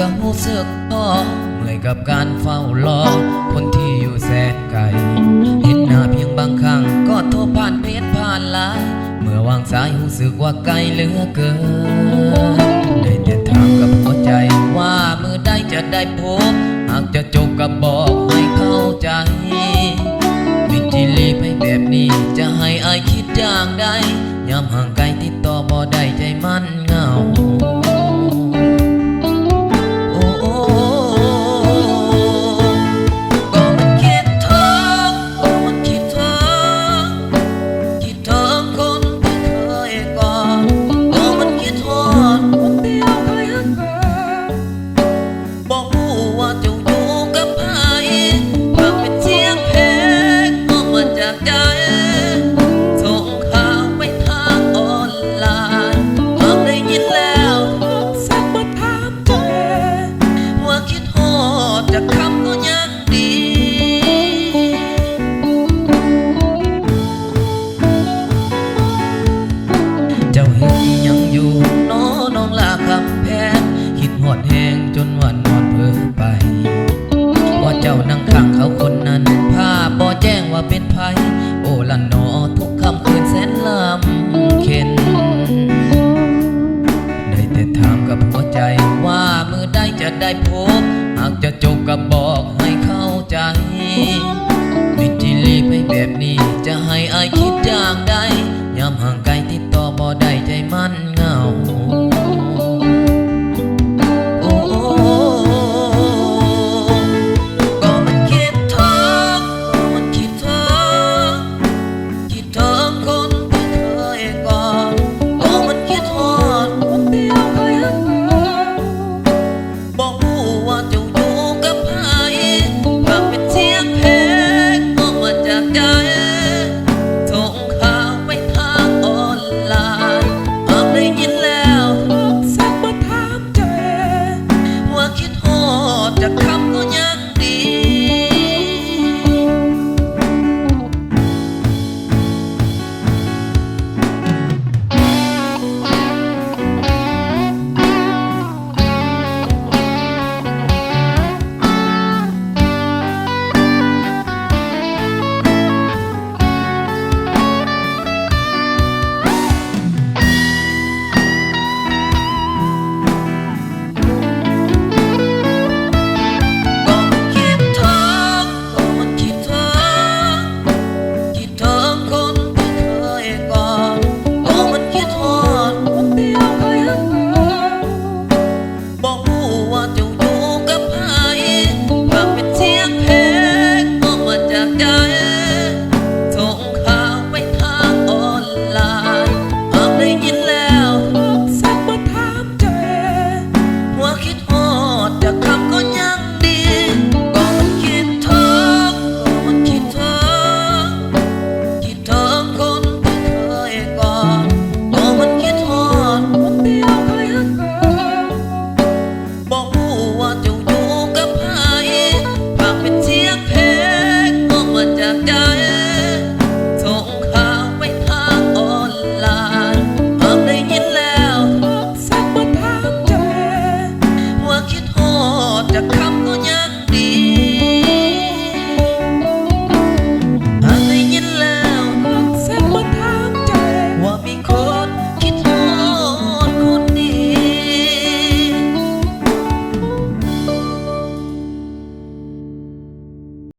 ก็รู้สึกท้อเมื่อยกับการเฝ้ารอคนที่อยู่แสนไกลเห็นหน้าเพียงบางครั้งก็โทรผ่านเพจผ่านไลน์เมื่อวางสายรู้สึกว่าไกลเหลือเกินได้แต่ถามกับหัวใจว่ามือใดจะได้พบหากจะจบก็บอกให้เข้าใจวิธีลีไปแบบนี้จะให้อายคิดอย่างใดยามห่างไกลติดต่อบ่ได้ใจมันเหงาเจ้าเห็นยังอยู่น้องลาคำแพงคิดหอดแหงจนวันนอนเพ้อไปว่าเจ้านั่งข้างเขาคนนั้นภาพบ่แจ้งว่าเป็นไผโอ้ละนอทุกคำคืนแสนลำเค็นได้แต่ถามกับหัวใจว่ามือใดจะได้พบหากจะจบก็บอกให้เข้าใจวิธีลีไปแบบนี้จะให้อาย